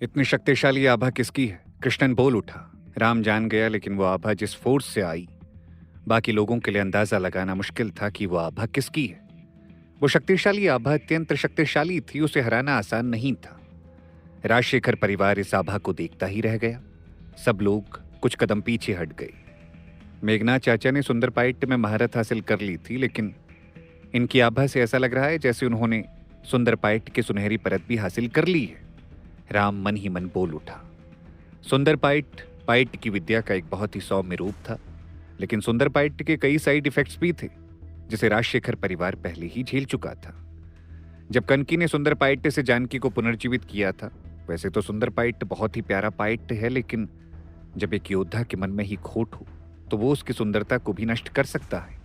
इतनी शक्तिशाली आभा किसकी है? कृष्णन बोल उठा। राम जान गया, लेकिन वो आभा जिस फोर्स से आई, बाकी लोगों के लिए अंदाजा लगाना मुश्किल था कि वो आभा किसकी है। वो शक्तिशाली आभा अत्यंत शक्तिशाली थी, उसे हराना आसान नहीं था। राजशेखर परिवार इस आभा को देखता ही रह गया। सब लोग कुछ कदम पीछे हट गए। मेघनाथ चाचा ने सुंदर पाइट में महारत हासिल कर ली थी, लेकिन इनकी आभा से ऐसा लग रहा है जैसे उन्होंने सुंदर पाइट की सुनहरी परत भी हासिल कर ली है। राम मन ही मन बोल उठा। सुंदर पाइट की विद्या का एक बहुत ही सौम्य रूप था, लेकिन सुंदर पाइट के कई साइड इफेक्ट्स भी थे जिसे राजशेखर परिवार पहले ही झेल चुका था। जब कनकी ने सुंदर पाइट से जानकी को पुनर्जीवित किया था, वैसे तो सुंदर पाइट बहुत ही प्यारा पाइट है, लेकिन जब एक योद्धा के मन में ही खोट हो तो वो उसकी सुंदरता को भी नष्ट कर सकता है।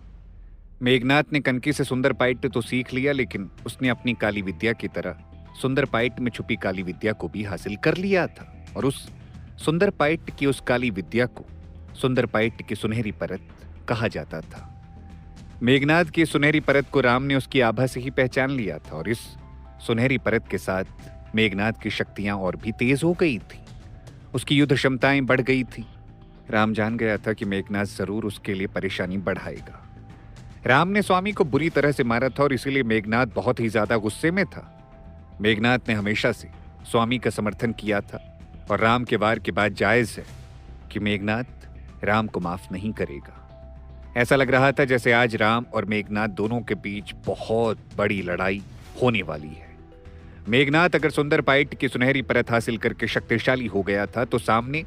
मेघनाथ ने कनकी से सुंदर पाइट तो सीख लिया, लेकिन उसने अपनी काली विद्या की तरह सुंदर पाइट में छुपी काली विद्या को भी हासिल कर लिया था, और उस सुंदर पाइट की उस काली विद्या को सुंदर पाइट की सुनहरी परत कहा जाता था। मेघनाथ की सुनहरी परत को राम ने उसकी आभा से ही पहचान लिया था, और इस सुनहरी परत के साथ मेघनाथ की शक्तियां और भी तेज हो गई थी। उसकी युद्ध क्षमताएं बढ़ गई थी। राम जान गया था कि मेघनाथ जरूर उसके लिए परेशानी बढ़ाएगा। राम ने स्वामी को बुरी तरह से मारा था, और इसीलिए मेघनाथ बहुत ही ज्यादा गुस्से में था। मेघनाथ ने हमेशा से स्वामी का समर्थन किया था, और राम के वार के बाद जायज है कि मेघनाथ राम को माफ नहीं करेगा। ऐसा लग रहा था जैसे आज राम और मेघनाथ दोनों के बीच बहुत बड़ी लड़ाई होने वाली है। मेघनाथ अगर सुंदर पाइट की सुनहरी परत हासिल करके शक्तिशाली हो गया था, तो सामने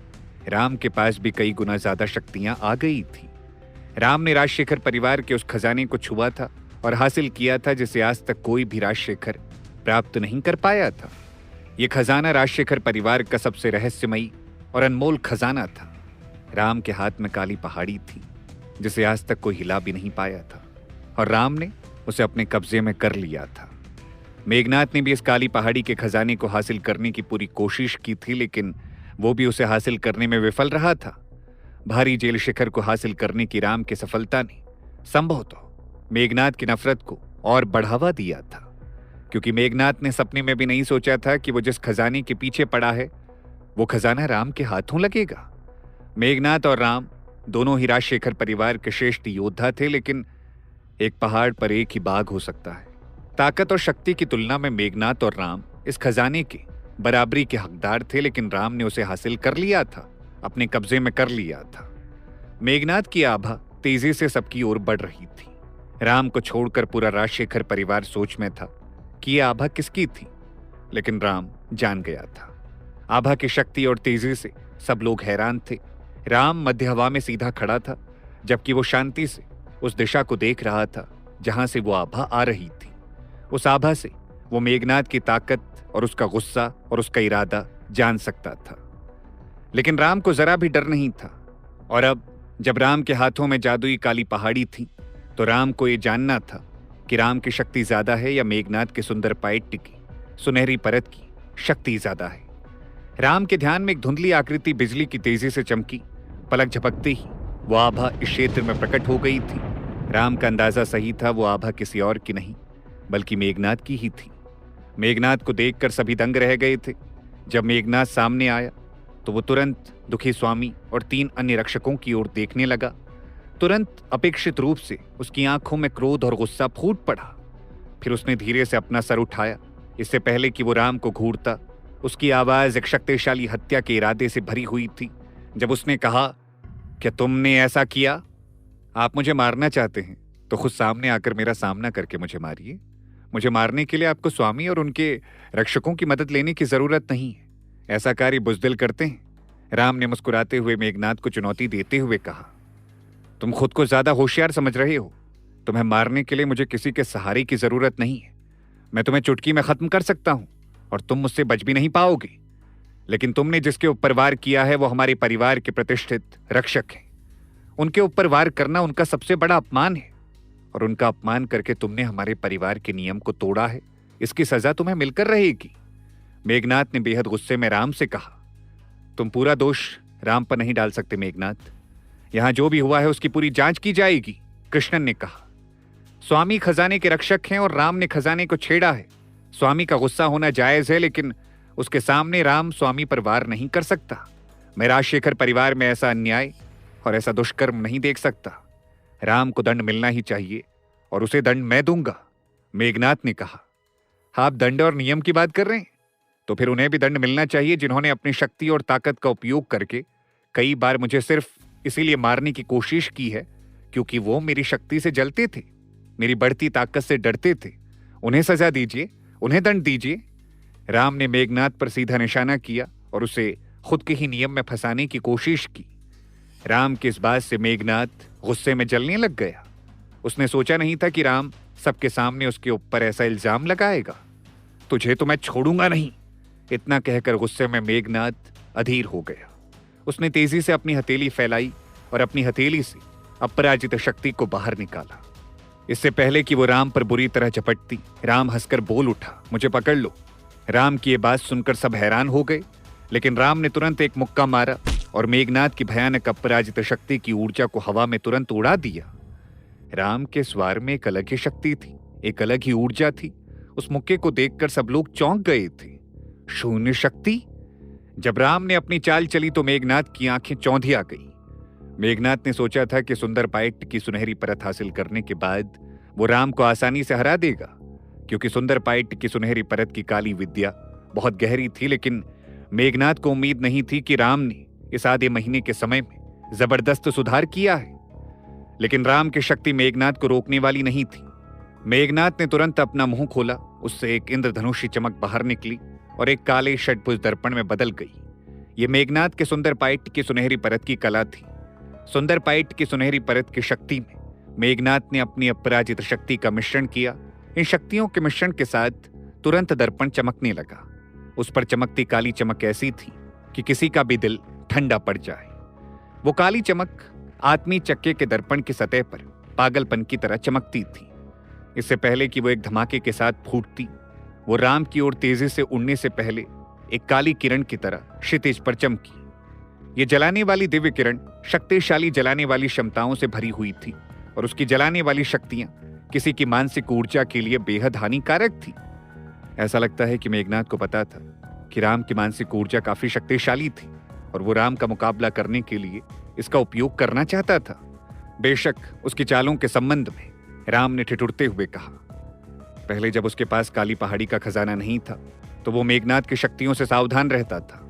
राम के पास भी कई गुना ज्यादा शक्तियां आ गई थी। राम ने राजशेखर परिवार के उस खजाने को छुआ था और हासिल किया था जिसे आज तक कोई भी राजशेखर प्राप्त नहीं कर पाया था। यह खजाना राजशेखर परिवार का सबसे रहस्यमयी और अनमोल खजाना था। राम के हाथ में काली पहाड़ी थी जिसे आज तक कोई हिला भी नहीं पाया था, और राम ने उसे अपने कब्जे में कर लिया था। मेघनाथ ने भी इस काली पहाड़ी के खजाने को हासिल करने की पूरी कोशिश की थी, लेकिन वो भी उसे हासिल करने में विफल रहा था। भारी जेल शिखर को हासिल करने की राम की सफलता ने संभवतः मेघनाथ की नफरत को और बढ़ावा दिया था, क्योंकि मेघनाथ ने सपने में भी नहीं सोचा था कि वो जिस खजाने के पीछे पड़ा है वो खजाना राम के हाथों लगेगा। मेघनाथ और राम दोनों ही राजशेखर परिवार के श्रेष्ठ योद्धा थे, लेकिन एक पहाड़ पर एक ही बाघ हो सकता है। ताकत और शक्ति की तुलना में मेघनाथ और राम इस खजाने के बराबरी के हकदार थे, लेकिन राम ने उसे हासिल कर लिया था, अपने कब्जे में कर लिया था। मेघनाथ की आभा तेजी से सबकी ओर बढ़ रही थी। राम को छोड़कर पूरा राजशेखर परिवार सोच में था कि यह आभा किसकी थी, लेकिन राम जान गया था। आभा की शक्ति और तेजी से सब लोग हैरान थे। राम मध्य हवा में सीधा खड़ा था, जबकि वो शांति से उस दिशा को देख रहा था जहां से वो आभा आ रही थी। उस आभा से वो मेघनाथ की ताकत और उसका गुस्सा और उसका इरादा जान सकता था, लेकिन राम को जरा भी डर नहीं था। और अब जब राम के हाथों में जादुई काली पहाड़ी थी, तो राम को यह जानना था कि राम की शक्ति ज्यादा है या मेघनाथ के सुंदर पाइट की सुनहरी परत की शक्ति ज्यादा है। राम के ध्यान में एक धुंधली आकृति बिजली की तेजी से चमकी। पलक झपकते ही वो आभा इस क्षेत्र में प्रकट हो गई थी। राम का अंदाजा सही था, वो आभा किसी और की नहीं बल्कि मेघनाथ की ही थी। मेघनाथ को देखकर सभी दंग रह गए थे। जब मेघनाथ सामने आया तो वो तुरंत दुखी स्वामी और 3 अन्य रक्षकों की ओर देखने लगा। तुरंत अपेक्षित रूप से उसकी आंखों में क्रोध और गुस्सा फूट पड़ा। फिर उसने धीरे से अपना सर उठाया। इससे पहले कि वो राम को घूरता, उसकी आवाज एक शक्तिशाली हत्या के इरादे से भरी हुई थी। जब उसने कहा, क्या तुमने ऐसा किया? आप मुझे मारना चाहते हैं तो खुद सामने आकर मेरा सामना करके मुझे मारिए। मुझे मारने के लिए आपको स्वामी और उनके रक्षकों की मदद लेने की जरूरत नहीं है। ऐसा कार्य बुजदिल करते हैं। राम ने मुस्कुराते हुए मेघनाथ को चुनौती देते हुए कहा, तुम खुद को ज्यादा होशियार समझ रहे हो। तुम्हें मारने के लिए मुझे किसी के सहारे की जरूरत नहीं है। मैं तुम्हें चुटकी में खत्म कर सकता हूं और तुम मुझसे बच भी नहीं पाओगे। लेकिन तुमने जिसके ऊपर वार किया है वो हमारे परिवार के प्रतिष्ठित रक्षक हैं। उनके ऊपर वार करना उनका सबसे बड़ा अपमान है, और उनका अपमान करके तुमने हमारे परिवार के नियम को तोड़ा है। इसकी सजा तुम्हें मिलकर रहेगी। मेघनाथ ने बेहद गुस्से में राम से कहा, तुम पूरा दोष राम पर नहीं डाल सकते मेघनाथ। यहां जो भी हुआ है उसकी पूरी जांच की जाएगी। कृष्णन ने कहा, स्वामी खजाने के रक्षक हैं और राम ने खजाने को छेड़ा है। स्वामी का गुस्सा होना जायज है, लेकिन उसके सामने राम स्वामी पर वार नहीं कर सकता। मैं राजशेखर परिवार में ऐसा अन्याय और ऐसा दुष्कर्म नहीं देख सकता। राम को दंड मिलना ही चाहिए और उसे दंड मैं दूंगा। मेघनाथ ने कहा, आप दंड और नियम की बात कर रहे हैं, तो फिर उन्हें भी दंड मिलना चाहिए जिन्होंने अपनी शक्ति और ताकत का उपयोग करके कई बार मुझे सिर्फ इसीलिए मारने की कोशिश की है क्योंकि वो मेरी शक्ति से जलते थे, मेरी बढ़ती ताकत से डरते थे। उन्हें सजा दीजिए, उन्हें दंड दीजिए। राम ने मेघनाथ पर सीधा निशाना किया और उसे खुद के ही नियम में फंसाने की कोशिश की। राम की इस बात से मेघनाथ गुस्से में जलने लग गया। उसने सोचा नहीं था कि राम सबके सामने उसके ऊपर ऐसा इल्जाम लगाएगा। तुझे तो मैं छोड़ूंगा नहीं, इतना कहकर गुस्से में मेघनाथ अधीर हो गया। उसने तेजी से अपनी हथेली फैलाई और अपनी हथेली से अपराजित शक्ति को बाहर निकाला। इससे पहले कि वो राम पर बुरी तरह झपटती, राम हंसकर बोल उठा, मुझे पकड़ लो। राम की ये बात सुनकर सब हैरान हो गए, लेकिन राम ने तुरंत एक मुक्का मारा और मेघनाथ की भयानक अपराजित शक्ति की ऊर्जा को हवा में तुरंत उड़ा दिया। राम के स्वार में एक अलग ही शक्ति थी, एक अलग ही ऊर्जा थी। उस मुक्के को देखकर सब लोग चौंक गए थे। शून्य शक्ति। जब राम ने अपनी चाल चली तो मेघनाथ की आंखें चौंधी आ गई। मेघनाथ ने सोचा था कि सुंदर पाइट की सुनहरी परत हासिल करने के बाद वो राम को आसानी से हरा देगा, क्योंकि सुंदर पाइट की सुनहरी परत की काली विद्या बहुत गहरी थी। लेकिन मेघनाथ को उम्मीद नहीं थी कि राम ने इस आधे महीने के समय में जबरदस्त सुधार किया है। लेकिन राम की शक्ति मेघनाथ को रोकने वाली नहीं थी। मेघनाथ ने तुरंत अपना मुंह खोला, उससे एक इंद्रधनुषी चमक बाहर निकली और एक काले षटभुज दर्पण में बदल गई। ये मेघनाथ के सुंदर पाइट की सुनहरी परत की कला थी। सुंदर पाइट की सुनहरी परत की शक्ति में मेघनाथ ने अपनी अपराजित शक्ति का मिश्रण किया। इन शक्तियों के मिश्रण के साथ तुरंत दर्पण चमकने लगा। उस पर चमकती काली चमक ऐसी थी कि किसी का भी दिल ठंडा पड़ जाए। वो काली चमक आत्मी चक्के के दर्पण की सतह पर पागलपन की तरह चमकती थी। इससे पहले कि वो एक धमाके के साथ फूटती, वो राम की ओर तेजी से उड़ने से पहले एक काली किरण की तरह क्षितिज पर चमकी। ये जलाने वाली दिव्य किरण शक्तिशाली जलाने वाली क्षमताओं से भरी हुई थी और उसकी जलाने वाली शक्तियां किसी की मानसिक ऊर्जा के लिए बेहद हानिकारक थी। ऐसा लगता है कि मेघनाथ को पता था कि राम की मानसिक ऊर्जा काफी शक्तिशाली थी और वो राम का मुकाबला करने के लिए इसका उपयोग करना चाहता था। बेशक उसकी चालों के संबंध में राम ने ठिठुरते हुए कहा, पहले जब उसके पास काली पहाड़ी का खजाना नहीं था तो वो मेघनाथ की शक्तियों से सावधान रहता था,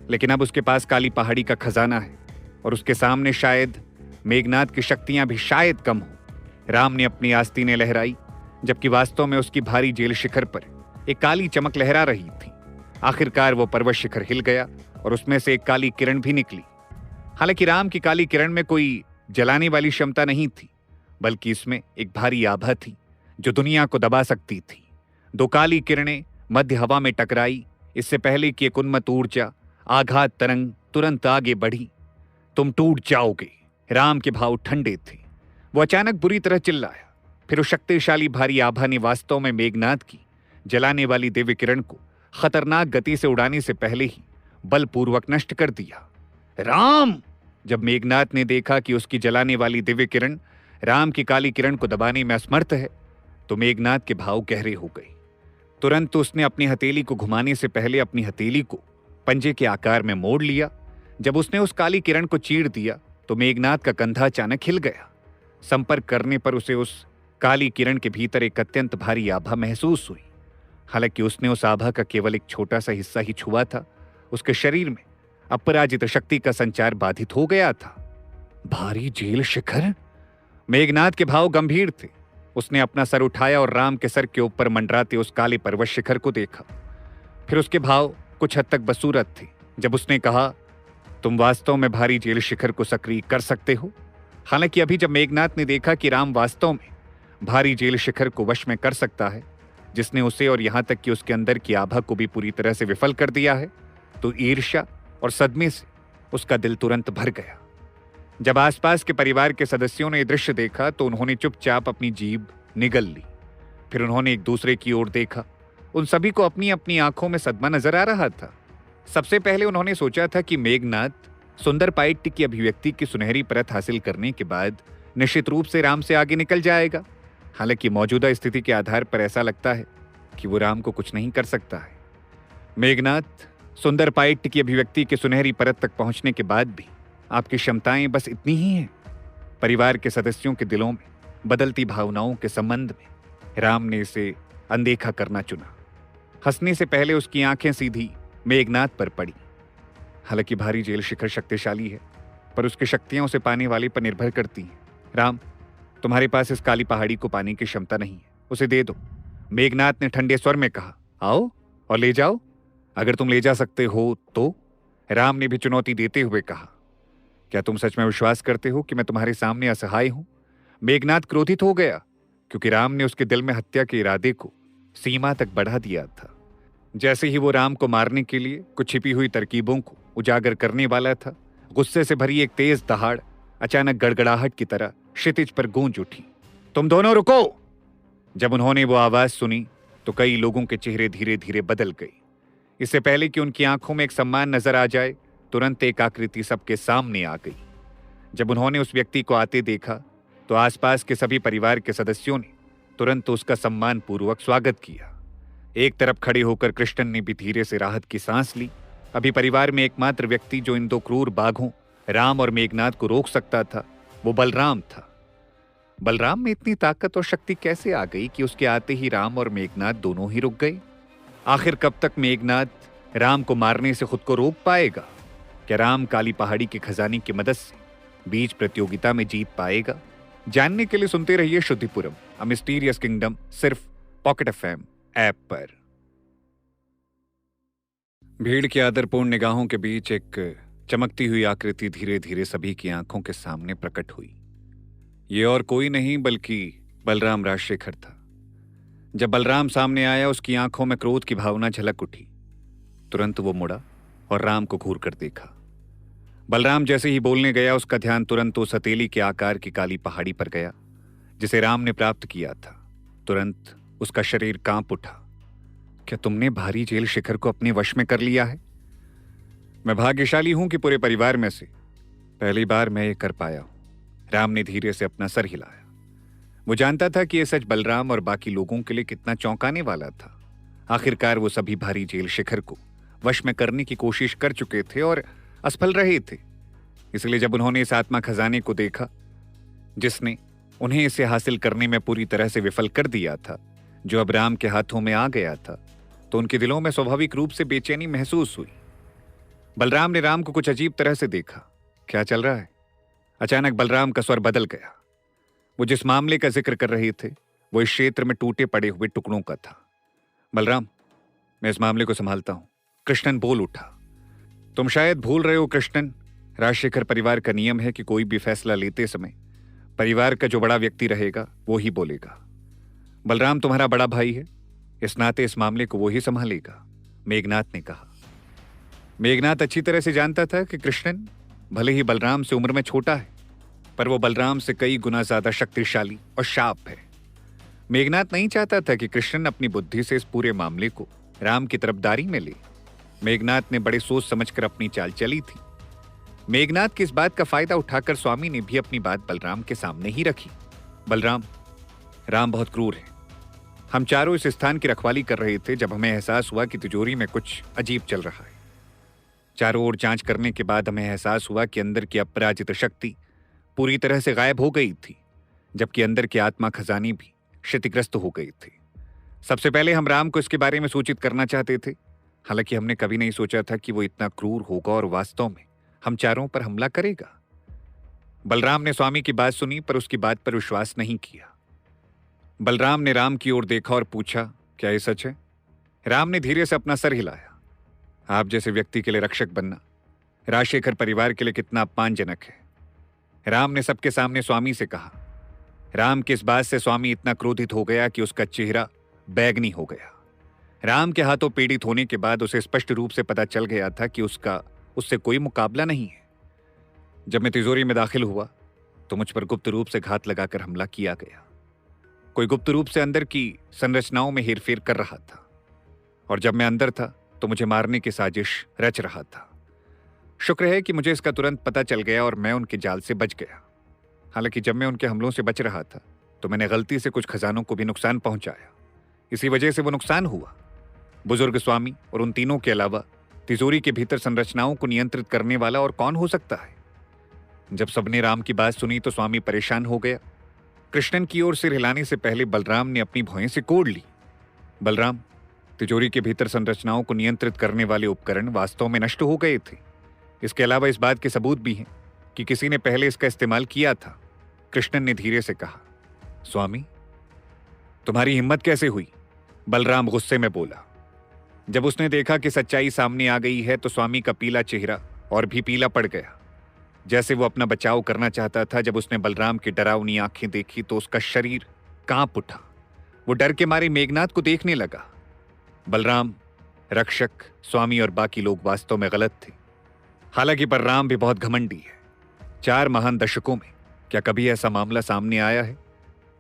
लेकिन अब उसके पास काली पहाड़ी का खजाना है और उसके सामने शायद मेघनाथ की शक्तियां भी शायद कम हो। राम ने अपनी आस्तीनें लहराई, जबकि वास्तव में उसकी भारी जेल शिखर पर एक काली चमक लहरा रही थी। आखिरकार वो पर्वत शिखर हिल गया और उसमें से एक काली किरण भी निकली। हालांकि राम की काली किरण में कोई जलाने वाली क्षमता नहीं थी, बल्कि इसमें एक भारी आभा थी जो दुनिया को दबा सकती थी। दो काली किरणें मध्य हवा में टकराई। इससे पहले कि एक उन्मत्त ऊर्जा आघात तरंग तुरंत आगे बढ़ी। तुम टूट जाओगे। राम के भाव ठंडे थे। वो अचानक बुरी तरह चिल्लाया। फिर उस शक्तिशाली भारी आभा ने वास्तव में मेघनाथ की जलाने वाली दिव्य किरण को खतरनाक गति से उड़ाने से पहले ही बलपूर्वक नष्ट कर दिया। राम! जब मेघनाथ ने देखा कि उसकी जलाने वाली दिव्य किरण राम की काली किरण को दबाने में असमर्थ है, तो मेघनाथ के भाव गहरे हो गए। तुरंत उसने अपनी हथेली को घुमाने से पहले अपनी हथेली को पंजे के आकार में मोड़ लिया। जब उसने उस काली किरण को चीर दिया तो मेघनाथ का कंधा अचानक हिल गया। संपर्क करने पर उसे उस काली किरण के भीतर एक अत्यंत भारी आभा महसूस हुई। हालांकि उसने उस आभा का केवल एक छोटा सा हिस्सा ही छुआ था। उसके शरीर में अपराजित शक्ति का संचार बाधित हो गया था। भारी जेल शिखर? मेघनाथ के भाव गंभीर थे। उसने अपना सर उठाया और राम के सर के ऊपर मंडराते उस काले पर्वत शिखर को देखा। फिर उसके भाव कुछ हद तक बसूरत थे जब उसने कहा, तुम वास्तव में भारी जेल शिखर को सक्रिय कर सकते हो। हालांकि अभी जब मेघनाथ ने देखा कि राम वास्तव में भारी जेल शिखर को वश में कर सकता है, जिसने उसे और यहां तक कि उसके अंदर की आभा को भी पूरी तरह से विफल कर दिया है, तो ईर्ष्या और सदमे से उसका दिल तुरंत भर गया। जब आसपास के परिवार के सदस्यों ने यह दृश्य देखा तो उन्होंने चुपचाप अपनी जीभ निगल ली। फिर उन्होंने एक दूसरे की ओर देखा। उन सभी को अपनी अपनी आंखों में सदमा नजर आ रहा था। सबसे पहले उन्होंने सोचा था कि मेघनाथ सुंदर पाइट की अभिव्यक्ति की सुनहरी परत हासिल करने के बाद निश्चित रूप से राम से आगे निकल जाएगा। हालांकि मौजूदा स्थिति के आधार पर ऐसा लगता है कि वो राम को कुछ नहीं कर सकता है। मेघनाथ, सुंदर पाइट की अभिव्यक्ति के सुनहरी परत तक पहुंचने के बाद भी आपकी क्षमताएं बस इतनी ही हैं। परिवार के सदस्यों के दिलों में बदलती भावनाओं के संबंध में राम ने इसे अनदेखा करना चुना। हंसने से पहले उसकी आंखें सीधी मेघनाथ पर पड़ी। हालांकि भारी जेल शिखर शक्तिशाली है, पर उसकी शक्तियां उसे पाने वाले पर निर्भर करती हैं। राम, तुम्हारे पास इस काली पहाड़ी को पाने की क्षमता नहीं है, उसे दे दो। मेघनाथ ने ठंडे स्वर में कहा। आओ और ले जाओ, अगर तुम ले जा सकते हो तो। राम ने भी चुनौती देते हुए कहा। क्या तुम सच में विश्वास करते हो कि मैं तुम्हारे सामने असहाय हूं? मेघनाथ क्रोधित हो गया, क्योंकि राम ने उसके दिल में हत्या के इरादे को सीमा तक बढ़ा दिया था। जैसे ही वो राम को मारने के लिए कुछ छिपी हुई तरकीबों को उजागर करने वाला था, गुस्से से भरी एक तेज दहाड़ अचानक गड़गड़ाहट की तरह क्षितिज पर गूंज उठी। तुम दोनों रुको! जब उन्होंने वो आवाज सुनी तो कई लोगों के चेहरे धीरे धीरे बदल गए। इससे पहले कि उनकी आंखों में एक सम्मान नजर आ जाए, तुरंत एक आकृति सबके सामने आ गई। जब उन्होंने उस व्यक्ति को आते देखा तो आसपास के सभी परिवार के सदस्यों ने तुरंत उसका सम्मान पूर्वक स्वागत किया। एक तरफ खड़े होकर कृष्णन ने भी धीरे से राहत की सांस ली। अभी परिवार में एकमात्र व्यक्ति जो इन दो क्रूर बाघों राम और मेघनाथ को रोक सकता था, वो बलराम था। बलराम में इतनी ताकत और शक्ति कैसे आ गई कि उसके आते ही राम और मेघनाथ दोनों ही रुक गए? आखिर कब तक मेघनाथ राम को मारने से खुद को रोक पाएगा? क्या राम काली पहाड़ी के खजाने की मदद से बीज प्रतियोगिता में जीत पाएगा? जानने के लिए सुनते रहिए शुद्धिपुरम, अ मिस्टीरियस किंगडम, सिर्फ पॉकेट एफएम ऐप पर। भीड़ की आदरपूर्ण निगाहों के बीच एक चमकती हुई आकृति धीरे धीरे सभी की आंखों के सामने प्रकट हुई। ये और कोई नहीं बल्कि बलराम राजशेखर था। जब बलराम सामने आया, उसकी आंखों में क्रोध की भावना झलक उठी। तुरंत वो मुड़ा और राम को घूर कर देखा। बलराम जैसे ही बोलने गया, उसका ध्यान तुरंत उस हथेली के आकार की काली पहाड़ी पर गया जिसे राम ने प्राप्त किया था। तुरंत उसका शरीर कांप उठा। क्या तुमने भारी जेल शिखर को अपने वश में कर लिया है? मैं भाग्यशाली हूं कि पूरे परिवार में से पहली बार मैं ये कर पाया हूं। राम ने धीरे से अपना सर हिलाया। वो जानता था कि यह सच बलराम और बाकी लोगों के लिए कितना चौंकाने वाला था। आखिरकार वो सभी भारी जेल शिखर को वश में करने की कोशिश कर चुके थे और असफल रहे थे। इसलिए जब उन्होंने इस आत्मा खजाने को देखा जिसने उन्हें इसे हासिल करने में पूरी तरह से विफल कर दिया था, जो अब राम के हाथों में आ गया था, तो उनके दिलों में स्वाभाविक रूप से बेचैनी महसूस हुई। बलराम ने राम को कुछ अजीब तरह से देखा। क्या चल रहा है? अचानक बलराम का स्वर बदल गया। वो जिस मामले का जिक्र कर रहे थे वो इस क्षेत्र में टूटे पड़े हुए टुकड़ों का था। बलराम, मैं इस मामले को संभालता हूं, कृष्णन बोल उठा। तुम शायद भूल रहे हो कृष्णन, राजशेखर परिवार का नियम है कि कोई भी फैसला लेते समय परिवार का जो बड़ा व्यक्ति रहेगा वो ही बोलेगा। बलराम तुम्हारा बड़ा भाई है, इस नाते इस मामले को वो ही संभालेगा, मेघनाथ ने कहा। मेघनाथ अच्छी तरह से जानता था कि कृष्णन भले ही बलराम से उम्र में छोटा है, पर वो बलराम से कई गुना ज्यादा शक्तिशाली और शार्प है। मेघनाथ नहीं चाहता था कि कृष्णन अपनी बुद्धि से इस पूरे मामले को राम की तरफदारी में ले। मेघनाथ ने बड़े सोच समझकर अपनी चाल चली थी। मेघनाथ की इस बात का फायदा उठाकर स्वामी ने भी अपनी बात बलराम के सामने ही रखी। बलराम, राम बहुत क्रूर है। हम चारों इस स्थान की रखवाली कर रहे थे जब हमें एहसास हुआ कि तिजोरी में कुछ अजीब चल रहा है। चारों ओर जांच करने के बाद हमें एहसास हुआ कि अंदर की अपराजित शक्ति पूरी तरह से गायब हो गई थी, जबकि अंदर की आत्मा खजानी भी क्षतिग्रस्त हो गई थी। सबसे पहले हम राम को इसके बारे में सूचित करना चाहते थे, हालांकि हमने कभी नहीं सोचा था कि वो इतना क्रूर होगा और वास्तव में हम चारों पर हमला करेगा। बलराम ने स्वामी की बात सुनी पर उसकी बात पर विश्वास नहीं किया। बलराम ने राम की ओर देखा और पूछा, क्या ये सच है? राम ने धीरे से अपना सर हिलाया। आप जैसे व्यक्ति के लिए रक्षक बनना राजशेखर परिवार के लिए कितना अपमानजनक है, राम ने सबके सामने स्वामी से कहा। राम की इस बात से स्वामी इतना क्रोधित हो गया कि उसका चेहरा बैगनी हो गया। राम के हाथों पीड़ित होने के बाद उसे स्पष्ट रूप से पता चल गया था कि उससे कोई मुकाबला नहीं है। जब मैं तिजोरी में दाखिल हुआ तो मुझ पर गुप्त रूप से घात लगाकर हमला किया गया। कोई गुप्त रूप से अंदर की संरचनाओं में हेरफेर कर रहा था, और जब मैं अंदर था तो मुझे मारने की साजिश रच रहा था। शुक्र है कि मुझे इसका तुरंत पता चल गया और मैं उनके जाल से बच गया। हालांकि जब मैं उनके हमलों से बच रहा था तो मैंने गलती से कुछ खजानों को भी नुकसान पहुंचाया। इसी वजह से वो नुकसान हुआ। बुजुर्ग स्वामी और उन तीनों के अलावा तिजोरी के भीतर संरचनाओं को नियंत्रित करने वाला और कौन हो सकता है? जब सबने राम की बात सुनी तो स्वामी परेशान हो गया। कृष्णन की ओर सिर हिलाने से पहले बलराम ने अपनी भौहें से कोड़ ली। बलराम, तिजोरी के भीतर संरचनाओं को नियंत्रित करने वाले उपकरण वास्तव में नष्ट हो गए थे। इसके अलावा इस बात के सबूत भी हैं कि किसी ने पहले इसका इस्तेमाल किया था। कृष्णन ने धीरे से कहा। स्वामी, तुम्हारी हिम्मत कैसे हुई? बलराम गुस्से में बोला। जब उसने देखा कि सच्चाई सामने आ गई है तो स्वामी का पीला चेहरा और भी पीला पड़ गया। जैसे वो अपना बचाव करना चाहता था। जब उसने बलराम की डरावनी आंखें देखी तो उसका शरीर कांप उठा। वो डर के मारे मेघनाथ को देखने लगा। बलराम, रक्षक, स्वामी और बाकी लोग वास्तव में गलत थे। हालांकि बलराम भी बहुत घमंडी है। 4 महान दशकों में क्या कभी ऐसा मामला सामने आया है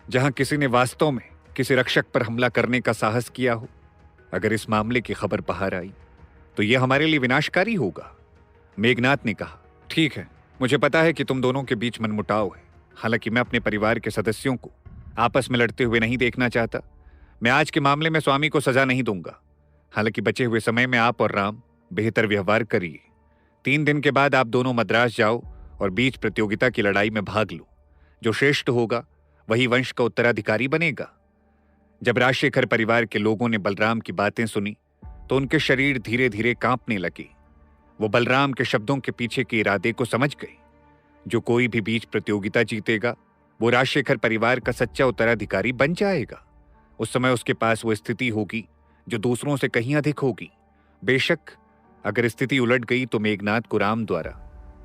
जहां किसी ने वास्तव में किसी रक्षक पर हमला करने का साहस किया हो? अगर इस मामले की खबर बाहर आई तो यह हमारे लिए विनाशकारी होगा। मेघनाथ ने कहा। ठीक है, मुझे पता है कि तुम दोनों के बीच मनमुटाव है। हालांकि मैं अपने परिवार के सदस्यों को आपस में लड़ते हुए नहीं देखना चाहता। मैं आज के मामले में स्वामी को सजा नहीं दूंगा। हालांकि बचे हुए समय में आप और राम बेहतर व्यवहार करिए। 3 दिन के बाद आप दोनों मद्रास जाओ और बीच प्रतियोगिता की लड़ाई में भाग लो। जो श्रेष्ठ होगा वही वंश का उत्तराधिकारी बनेगा। जब राजशेखर परिवार के लोगों ने बलराम की बातें सुनी तो उनके शरीर धीरे धीरे कांपने लगे। वो बलराम के शब्दों के पीछे के इरादे को समझ गए। जो कोई भी बीच प्रतियोगिता जीतेगा वो राजशेखर परिवार का सच्चा उत्तराधिकारी बन जाएगा। उस समय उसके पास वो स्थिति होगी जो दूसरों से कहीं अधिक होगी। बेशक अगर स्थिति उलट गई तो मेघनाथ को राम द्वारा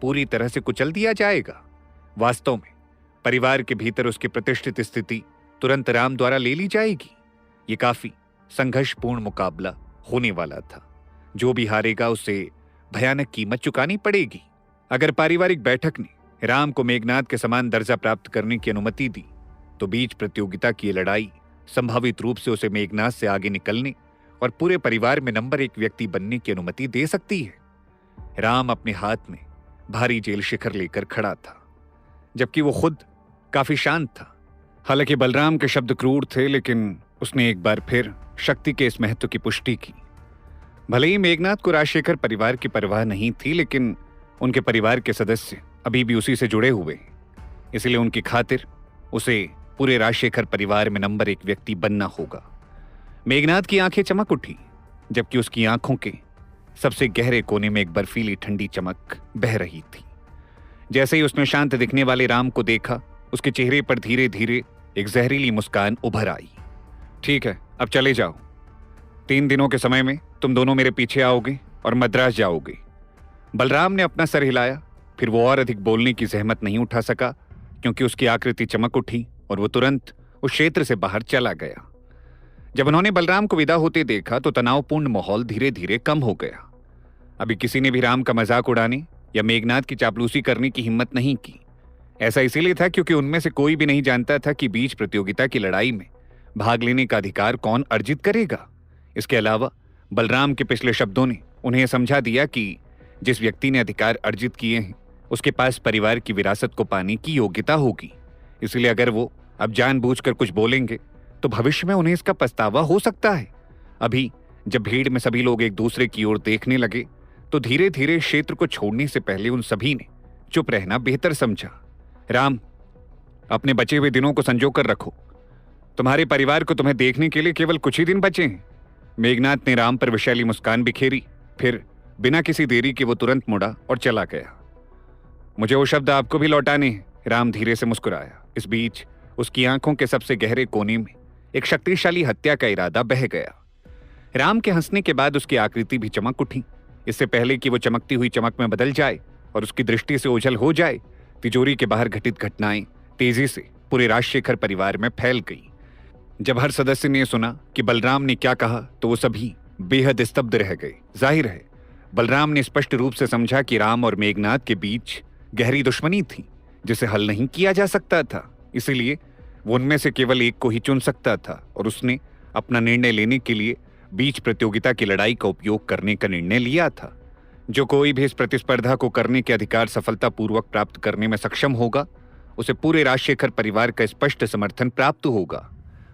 पूरी तरह से कुचल दिया जाएगा। वास्तव में परिवार के भीतर उसकी प्रतिष्ठित स्थिति तुरंत राम द्वारा ले ली जाएगी। ये काफी संघर्षपूर्ण मुकाबला होने वाला था। जो भी हारेगा उसे भयानक कीमत चुकानी पड़ेगी। अगर पारिवारिक बैठक ने राम को मेघनाथ के समान दर्जा प्राप्त करने की अनुमति दी तो बीच प्रतियोगिता की लड़ाई संभावित रूप से उसे मेघनाथ से आगे निकलने और पूरे परिवार में नंबर 1 व्यक्ति बनने की अनुमति दे सकती है। राम अपने हाथ में भारी जेल शिखर लेकर खड़ा था, जबकि वो खुद काफी शांत था। हालांकि बलराम के शब्द क्रूर थे, लेकिन उसने एक बार फिर शक्ति के इस महत्व की पुष्टि की। भले ही मेघनाथ को राजशेखर परिवार की परवाह नहीं थी, लेकिन उनके परिवार के सदस्य अभी भी उसी से जुड़े हुए हैं। इसलिए उनकी खातिर उसे पूरे राजशेखर परिवार में नंबर 1 व्यक्ति बनना होगा। मेघनाथ की आंखें चमक उठी, जबकि उसकी आंखों के सबसे गहरे कोने में एक बर्फीली ठंडी चमक बह रही थी। जैसे ही उसने शांत दिखने वाले राम को देखा, उसके चेहरे पर धीरे धीरे एक जहरीली मुस्कान उभर आई। ठीक है, अब चले जाओ। 3 दिनों के समय में तुम दोनों मेरे पीछे आओगे और मद्रास जाओगे। बलराम ने अपना सर हिलाया। फिर वो और अधिक बोलने की जहमत नहीं उठा सका, क्योंकि उसकी आकृति चमक उठी और वो तुरंत उस क्षेत्र से बाहर चला गया। जब उन्होंने बलराम को विदा होते देखा तो तनावपूर्ण माहौल धीरे धीरे कम हो गया। अभी किसी ने भी राम का मजाक उड़ाने या मेघनाथ की चापलूसी करने की हिम्मत नहीं की। ऐसा इसीलिए था क्योंकि उनमें से कोई भी नहीं जानता था कि बीच प्रतियोगिता की लड़ाई में भाग लेने का अधिकार कौन अर्जित करेगा। इसके अलावा बलराम के पिछले शब्दों ने उन्हें समझा दिया कि जिस व्यक्ति ने अधिकार अर्जित किए हैं उसके पास परिवार की विरासत को पाने की योग्यता होगी। इसलिए अगर वो अब जानबूझकर कुछ बोलेंगे तो भविष्य में उन्हें इसका पछतावा हो सकता है। अभी जब भीड़ में सभी लोग एक दूसरे की ओर देखने लगे तो धीरे धीरे क्षेत्र को छोड़ने से पहले उन सभी ने चुप रहना बेहतर समझा। राम, अपने बचे हुए दिनों को संजो कर रखो। तुम्हारे परिवार को तुम्हें देखने के लिए केवल कुछ ही दिन बचे हैं। मेघनाथ ने राम पर विषैली मुस्कान बिखेरी। फिर बिना किसी देरी के वो तुरंत मुड़ा और चला गया। मुझे वो शब्द आपको भी लौटाने हैं। राम धीरे से मुस्कुराया। इस बीच उसकी आंखों के सबसे गहरे कोने में एक शक्तिशाली हत्या का इरादा बह गया। राम के हंसने के बाद उसकी आकृति भी चमक उठी। इससे पहले कि वो चमकती हुई चमक में बदल जाए और उसकी दृष्टि से ओझल हो जाए, तिजोरी के बाहर घटित घटनाएं तेजी से पूरे राजशेखर परिवार में फैल गई। जब हर सदस्य ने सुना कि बलराम ने क्या कहा तो वो सभी बेहद स्तब्ध रह गए। जाहिर है बलराम ने स्पष्ट रूप से समझा कि राम और मेघनाथ के बीच गहरी दुश्मनी थी जिसे हल नहीं किया जा सकता था। इसीलिए वो उनमें से केवल एक को ही चुन सकता था और उसने अपना निर्णय लेने के लिए बीच प्रतियोगिता की लड़ाई का उपयोग करने का निर्णय लिया था। जो कोई भी इस प्रतिस्पर्धा को करने के अधिकार सफलतापूर्वक प्राप्त करने में सक्षम होगा उसे पूरे राजशेखर परिवार का स्पष्ट समर्थन प्राप्त होगा,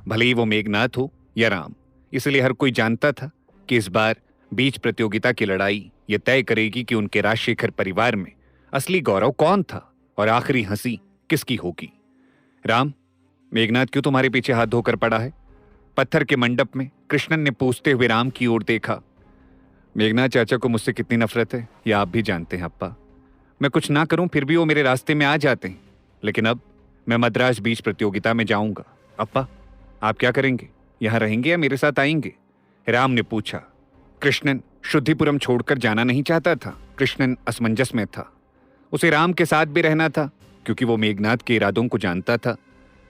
भले ही वो मेघनाथ हो या राम। इसलिए हर कोई जानता था कि इस बार बीज प्रतियोगिता की लड़ाई ये तय करेगी कि उनके राजशेखर परिवार में असली गौरव कौन था और आखिरी हंसी किसकी होगी। राम, मेघनाथ क्यों तुम्हारे पीछे हाथ धोकर पड़ा है? पत्थर के मंडप में कृष्णन ने पूछते हुए राम की ओर देखा। मेघनाथ चाचा को मुझसे कितनी नफरत है ये आप भी जानते हैं अप्पा। मैं कुछ ना करूं फिर भी वो मेरे रास्ते में आ जाते हैं। लेकिन अब मैं मद्रास बीज प्रतियोगिता में जाऊंगा। अप्पा, आप क्या करेंगे? यहां रहेंगे या मेरे साथ आएंगे? राम ने पूछा। कृष्णन शुद्धिपुरम छोड़कर जाना नहीं चाहता था। कृष्णन असमंजस में था। उसे राम के साथ भी रहना था क्योंकि वो मेघनाथ के इरादों को जानता था,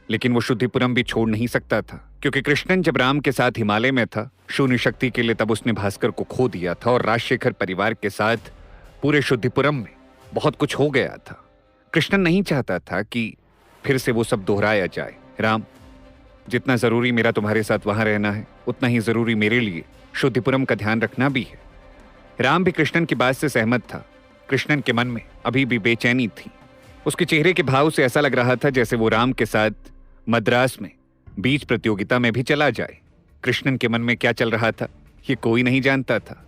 लेकिन वो शुद्धिपुरम भी छोड़ नहीं सकता था क्योंकि कृष्णन जब राम के साथ हिमालय में था शून्य शक्ति के लिए, तब उसने भास्कर को खो दिया था और राजशेखर परिवार के साथ पूरे शुद्धिपुरम में बहुत कुछ हो गया था। कृष्णन नहीं चाहता था कि फिर से वो सब दोहराया जाए। राम, जितना जरूरी मेरा तुम्हारे साथ वहां रहना है उतना ही जरूरी मेरे लिए शुद्धिपुरम का ध्यान रखना भी है। राम भी कृष्णन की बात से सहमत था। कृष्णन के मन में अभी भी बेचैनी थी। उसके चेहरे के भाव से ऐसा लग रहा था जैसे वो राम के साथ मद्रास में बीज प्रतियोगिता में भी चला जाए। कृष्णन के मन में क्या चल रहा था ये कोई नहीं जानता था।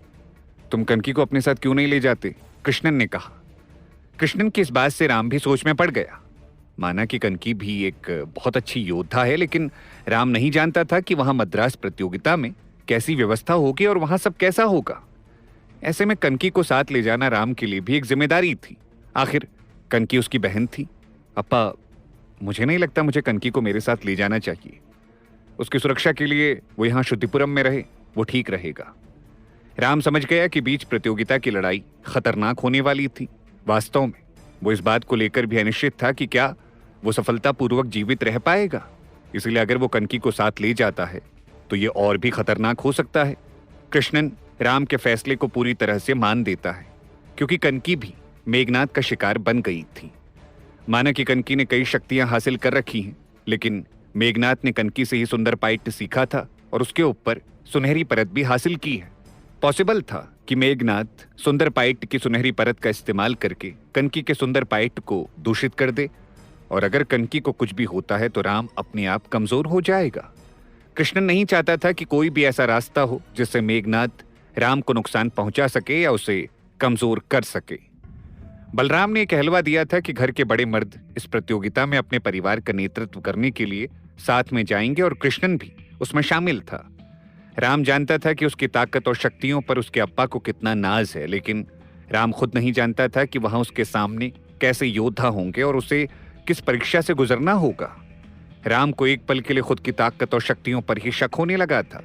तुम कनकी को अपने साथ क्यों नहीं ले जाते? कृष्णन ने कहा। कृष्णन की इस बात से राम भी सोच में पड़ गया। माना कि कनकी भी एक बहुत अच्छी योद्धा है, लेकिन राम नहीं जानता था कि वहां मद्रास प्रतियोगिता में कैसी व्यवस्था होगी और वहां सब कैसा होगा। ऐसे में कनकी को साथ ले जाना राम के लिए भी एक जिम्मेदारी थी। आखिर कनकी उसकी बहन थी। अप्पा, मुझे नहीं लगता मुझे कनकी को मेरे साथ ले जाना चाहिए। उसकी सुरक्षा के लिए वो यहां शुद्धिपुरम में रहे, वो ठीक रहेगा। राम समझ गया कि बीज प्रतियोगिता की लड़ाई खतरनाक होने वाली थी। वास्तव में वो इस बात को लेकर भी अनिश्चित था कि क्या वो सफलतापूर्वक जीवित रह पाएगा। इसलिए अगर वो कनकी को साथ ले जाता है तो ये और भी खतरनाक हो सकता है। कृष्णन राम के फैसले को पूरी तरह से मान देता है क्योंकि कनकी भी मेघनाथ का शिकार बन गई थी। माना कि कनकी ने कई शक्तियां हासिल कर रखी हैं, लेकिन मेघनाथ ने कनकी से ही सुंदर पाइट सीखा था और उसके ऊपर सुनहरी परत भी हासिल की है। पॉसिबल था कि मेघनाथ सुंदर पाइट की सुनहरी परत का इस्तेमाल करके कनकी के सुंदर पाइट को दूषित कर दे, और अगर कनकी को कुछ भी होता है तो राम अपने आप कमजोर हो जाएगा। कृष्णन नहीं चाहता था कि कोई भी ऐसा रास्ता हो जिससे मेघनाथ राम को नुकसान पहुंचा सके या उसे कमजोर कर सके। बलराम ने कहलवा दिया था कि घर के बड़े मर्द इस प्रतियोगिता में अपने परिवार का नेतृत्व करने के लिए साथ में जाएंगे और कृष्णन भी उसमें शामिल था। राम जानता था कि उसकी ताकत और शक्तियों पर उसके अप्पा को कितना नाज है, लेकिन राम खुद नहीं जानता था कि वहां उसके सामने कैसे योद्धा होंगे और उसे किस परीक्षा से गुजरना होगा। राम को एक पल के लिए खुद की ताकत और शक्तियों पर ही शक होने लगा था।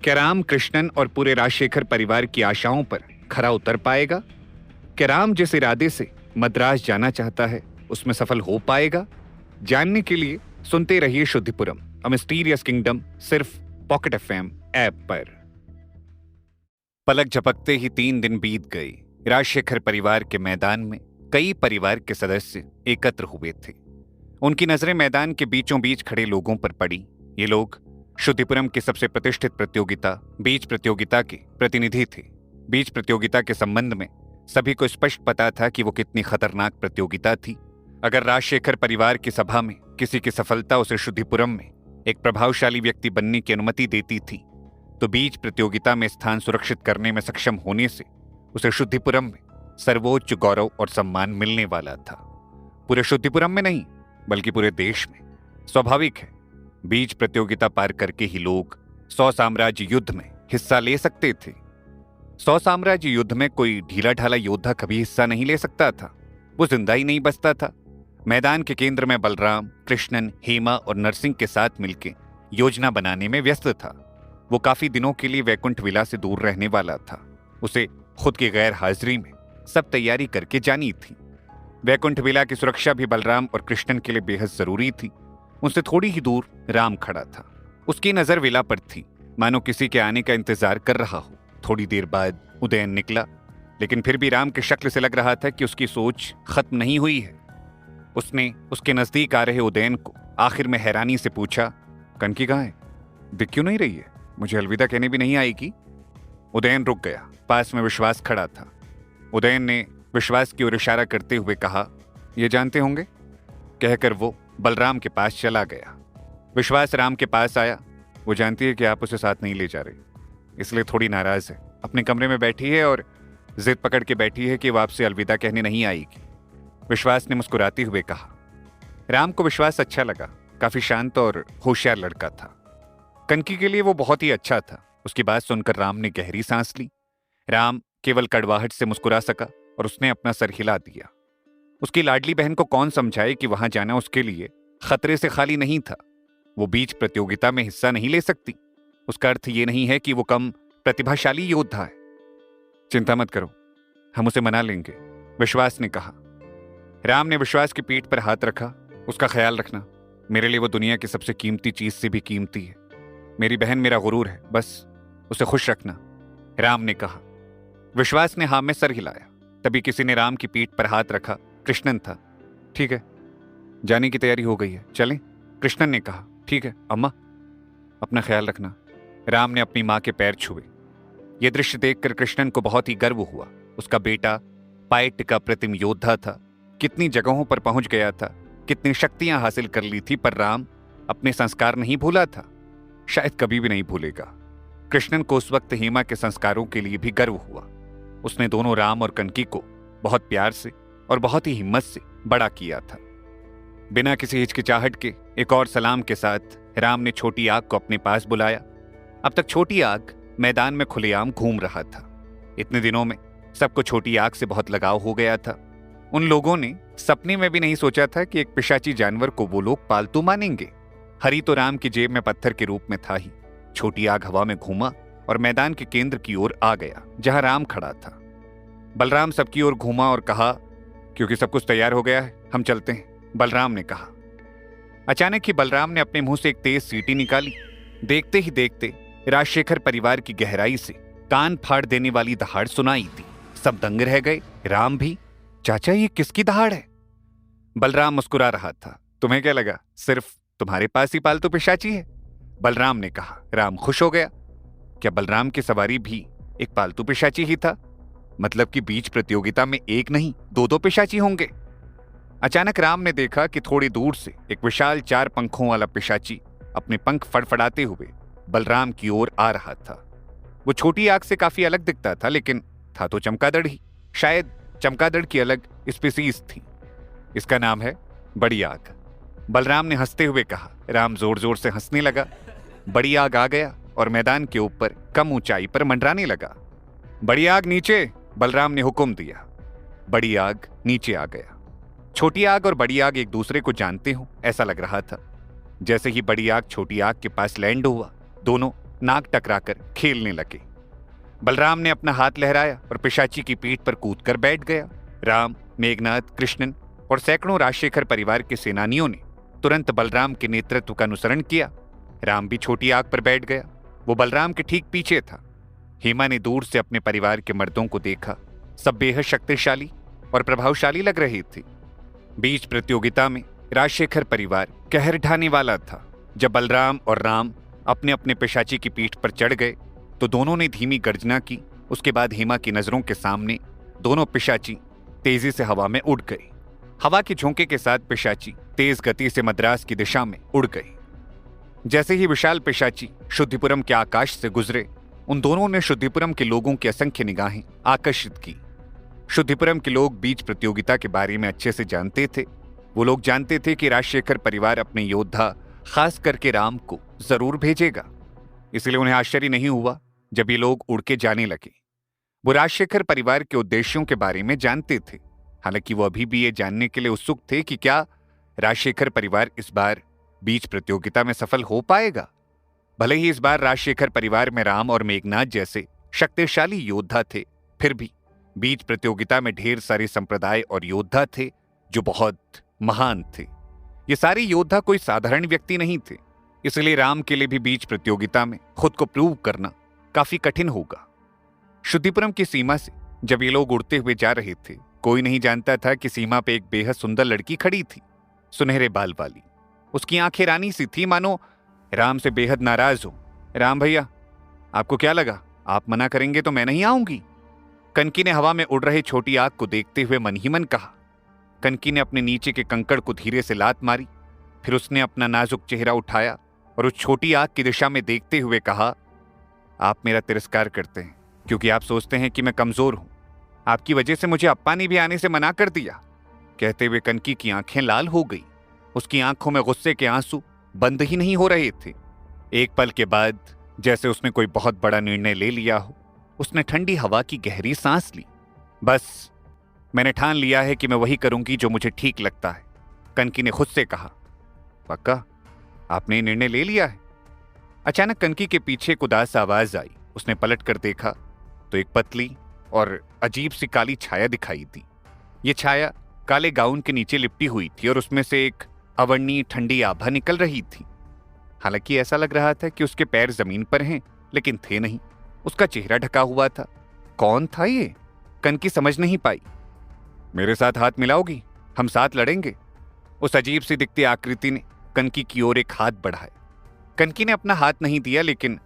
क्या राम कृष्णन और पूरे राजशेखर परिवार की आशाओं पर खरा उतर पाएगा? क्या राम जिस इरादे से मद्रास जाना चाहता है उसमें सफल हो पाएगा? जानने के लिए सुनते रहिए शुद्धिपुरम, अ मिस्टीरियस किंगडम, सिर्फ पॉकेट एफएम ऐप पर। पलक झपकते ही 3 दिन बीत गए। राजशेखर परिवार के मैदान में कई परिवार के सदस्य एकत्र हुए थे। उनकी नजरें मैदान के बीचों बीच खड़े लोगों पर पड़ी। ये लोग शुद्धिपुरम की सबसे प्रतिष्ठित प्रतियोगिता बीज प्रतियोगिता के प्रतिनिधि थे। बीज प्रतियोगिता के संबंध में सभी को स्पष्ट पता था कि वो कितनी खतरनाक प्रतियोगिता थी। अगर राजशेखर परिवार की सभा में किसी की सफलता उसे शुद्धिपुरम में एक प्रभावशाली व्यक्ति बनने की अनुमति देती थी, तो बीज प्रतियोगिता में स्थान सुरक्षित करने में सक्षम होने से उसे शुद्धिपुरम में सर्वोच्च गौरव और सम्मान मिलने वाला था। पूरे शुद्धिपुरम में नहीं बल्कि पूरे देश में। स्वाभाविक है, बीज प्रतियोगिता पार करके ही लोग 100 साम्राज्य युद्ध में हिस्सा ले सकते थे। 100 साम्राज्य युद्ध में कोई ढीला ढाला योद्धा कभी हिस्सा नहीं ले सकता था। वो जिंदा ही नहीं बचता था। मैदान के केंद्र में बलराम, कृष्णन, हेमा और नरसिंह के साथ मिलकर योजना बनाने में व्यस्त था। वो काफी दिनों के लिए वैकुंठ विला से दूर रहने वाला था। उसे खुद की गैर हाजिरी में सब तैयारी करके जानी थी। वैकुंठ विला की सुरक्षा भी बलराम और कृष्णन के लिए बेहद जरूरी थी। उनसे थोड़ी ही दूर राम खड़ा था। उसकी नजर विला पर थी, मानो किसी के आने का इंतजार कर रहा हो। थोड़ी देर बाद उदयन निकला, लेकिन फिर भी राम की शक्ल से लग रहा था कि उसकी सोच खत्म नहीं हुई है। उसने उसके नजदीक आ रहे उदयन को आखिर में हैरानी से पूछा, कनकी कहाँ है? दिख क्यों नहीं रही है? मुझे अलविदा कहने भी नहीं आएगी? उदयन रुक गया। पास में विश्वास खड़ा था। उदयन ने विश्वास की ओर इशारा करते हुए कहा, ये जानते होंगे? कहकर वो बलराम के पास चला गया। विश्वास राम के पास आया। वो जानती है कि आप उसे साथ नहीं ले जा रहे, इसलिए थोड़ी नाराज है। अपने कमरे में बैठी है और जिद पकड़ के बैठी है कि वो आपसे अलविदा कहने नहीं आएगी। विश्वास ने मुस्कुराते हुए कहा। राम को विश्वास अच्छा लगा। काफी शांत और होशियार लड़का था। कनकी के लिए वो बहुत ही अच्छा था। उसकी बात सुनकर राम ने गहरी सांस ली। राम केवल कड़वाहट से मुस्कुरा सका और उसने अपना सर हिला दिया। उसकी लाडली बहन को कौन समझाए कि वहां जाना उसके लिए खतरे से खाली नहीं था। वो बीच प्रतियोगिता में हिस्सा नहीं ले सकती। उसका अर्थ ये नहीं है कि वो कम प्रतिभाशाली योद्धा है। चिंता मत करो, हम उसे मना लेंगे, विश्वास ने कहा। राम ने विश्वास की पीठ पर हाथ रखा। उसका ख्याल रखना, मेरे लिए वो दुनिया की सबसे कीमती चीज से भी कीमती है। मेरी बहन मेरा गुरूर है, बस उसे खुश रखना, राम ने कहा। विश्वास ने हाँ में सर हिलाया। तभी किसी ने राम की पीठ पर हाथ रखा। कृष्णन था। ठीक है, जाने की तैयारी हो गई है, चलें, कृष्णन ने कहा। ठीक है अम्मा, अपना ख्याल रखना। राम ने अपनी मां के पैर छुए। यह दृश्य देखकर कृष्णन को बहुत ही गर्व हुआ। उसका बेटा पाइट का प्रतिम योद्धा था। कितनी जगहों पर पहुंच गया था, कितनी शक्तियां हासिल कर ली थी, पर राम अपने संस्कार नहीं भूला था, शायद कभी भी नहीं भूलेगा। कृष्णन को उस वक्त हेमा के संस्कारों के लिए भी गर्व हुआ। उसने दोनों राम और कनकी को बहुत प्यार से और बहुत ही हिम्मत से बड़ा किया था। बिना किसी हिचकिचाहट के एक और सलाम के साथ राम ने छोटी आग को अपने पास बुलाया। अब तक छोटी आग मैदान में खुलेआम घूम रहा था। इतने दिनों में सबको छोटी आग से बहुत लगाव हो गया था। उन लोगों ने सपने में भी नहीं सोचा था कि एक पिशाची जानवर को वो लोग पालतू मानेंगे। हरी तो राम की जेब में पत्थर के रूप में था ही। छोटी आग हवा में घूमा और मैदान के केंद्र की ओर आ गया, जहां राम खड़ा था। बलराम सबकी ओर घूमा और कहा, क्योंकि सब कुछ तैयार हो गया है, हम चलते हैं, बलराम ने कहा। अचानक ही बलराम ने अपने मुंह से एक तेज सीटी निकाली। देखते ही देखते राजशेखर परिवार की गहराई से कान फाड़ देने वाली दहाड़ सुनाई दी। सब दंग रह गए, राम भी। चाचा, ये किसकी दहाड़ है? बलराम मुस्कुरा रहा था। तुम्हें क्या लगा सिर्फ तुम्हारे पास ही पालतू पिशाची है? बलराम ने कहा। राम खुश हो गया। क्या बलराम की सवारी भी एक पालतू पिशाची ही था? मतलब कि बीच प्रतियोगिता में एक नहीं, दो दो पिशाची होंगे। अचानक राम ने देखा कि थोड़ी दूर से एक विशाल 4 पंखों वाला पिशाची अपने पंख फड़फड़ाते हुए बलराम की ओर आ रहा था। वो छोटी आग से काफी अलग दिखता था, लेकिन था तो चमगादड़ ही। शायद चमगादड़ की अलग स्पीसीज थी। इसका नाम है बड़ी आग, बलराम ने हंसते हुए कहा। राम जोर जोर से हंसने लगा। बड़ी आग आ गया और मैदान के ऊपर कम ऊंचाई पर मंडराने लगा। बड़ी आग नीचे, बलराम ने हुक्म दिया। बड़ी आग नीचे आ गया। छोटी आग और बड़ी आग एक दूसरे को जानते हो ऐसा लग रहा था। जैसे ही बड़ी आग छोटी आग के पास लैंड हुआ, दोनों नाक टकराकर खेलने लगे। बलराम ने अपना हाथ लहराया और पिशाची की पीठ पर कूदकर बैठ गया। राम, मेघनाथ, कृष्णन और सैकड़ों राजशेखर परिवार के सेनानियों ने तुरंत बलराम के नेतृत्व का अनुसरण किया। राम भी छोटी आग पर बैठ गया। वो बलराम के ठीक पीछे था। हेमा ने दूर से अपने परिवार के मर्दों को देखा। सब बेहद शक्तिशाली और प्रभावशाली लग रहे थे। बीच प्रतियोगिता में राजशेखर परिवार कहर ढाने वाला था। जब बलराम और राम अपने अपने पिशाची की पीठ पर चढ़ गए तो दोनों ने धीमी गर्जना की। उसके बाद हेमा की नजरों के सामने दोनों पिशाची तेजी से हवा में उड़ गए। हवा के झोंके के साथ पिशाची तेज गति से मद्रास की दिशा में उड़ गई। जैसे ही विशाल पिशाची शुद्धिपुरम के आकाश से गुजरे, उन दोनों ने शुद्धिपुरम के लोगों की असंख्य निगाहें आकर्षित की। शुद्धिपुरम के लोग बीच प्रतियोगिता के बारे में अच्छे से जानते थे। वो लोग जानते थे कि राजशेखर परिवार अपने योद्धा, खास करके राम को जरूर भेजेगा। इसलिए उन्हें आश्चर्य नहीं हुआ जब ये लोग उड़ के जाने लगे। वो राजशेखर परिवार के उद्देश्यों के बारे में जानते थे। हालांकि वो अभी भी ये जानने के लिए उत्सुक थे कि क्या राजशेखर परिवार इस बार बीच प्रतियोगिता में सफल हो पाएगा। भले ही इस बार राजशेखर परिवार में राम और मेघनाथ जैसे शक्तिशाली योद्धा थे, फिर भी बीच प्रतियोगिता में ढेर सारे संप्रदाय और योद्धा थे जो बहुत महान थे। ये सारे योद्धा कोई साधारण व्यक्ति नहीं थे। इसलिए राम के लिए भी बीच प्रतियोगिता में खुद को प्रूव करना काफी कठिन होगा। शुद्धिपुरम की सीमा से जब ये लोग उड़ते हुए जा रहे थे, कोई नहीं जानता था कि सीमा पे एक बेहद सुंदर लड़की खड़ी थी, सुनहरे बाल वाली। उसकी आंखें रानी सी थी, मानो राम से बेहद नाराज हो। राम भैया, आपको क्या लगा, आप मना करेंगे तो मैं नहीं आऊंगी? कनकी ने हवा में उड़ रही छोटी आग को देखते हुए मन ही मन कहा। कनकी ने अपने नीचे के कंकड़ को धीरे से लात मारी। फिर उसने अपना नाजुक चेहरा उठाया और उस छोटी आग की दिशा में देखते हुए कहा, आप मेरा तिरस्कार करते हैं क्योंकि आप सोचते हैं कि मैं कमजोर हूं। आपकी वजह से मुझे अप्पा ने भी आने से मना कर दिया। कहते हुए कनकी की आंखें लाल हो गई। उसकी आंखों में गुस्से के आंसू बंद ही नहीं हो रहे थे। एक पल के बाद, जैसे उसने कोई बहुत बड़ा निर्णय ले लिया हो, उसने ठंडी हवा की गहरी सांस ली। बस, मैंने ठान लिया है कि मैं वही करूंगी जो मुझे ठीक लगता है, कनकी ने खुद से कहा। पक्का? आपने निर्णय ले लिया है? अचानक कनकी के पीछे एक उदास आवाज आई। उसने पलट कर देखा तो एक पतली और अजीब सी काली छाया दिखाई दी। ये छाया काले गाउन के नीचे लिपटी हुई थी और उसमें से एक अवर्णीय ठंडी आभा निकल रही थी। हालांकि ऐसा लग रहा था कि उसके पैर जमीन पर हैं, लेकिन थे नहीं। उसका चेहरा ढका हुआ था। कौन था ये? कनकी समझ नहीं पाई। मेरे साथ हाथ मिलाओगी? हम साथ लड़ेंगे। उस अजीब सी दिखती आकृति ने कनकी की ओर एक हाथ बढ़ाया। कनकी ने अपना हाथ नहीं दिया, लेकिन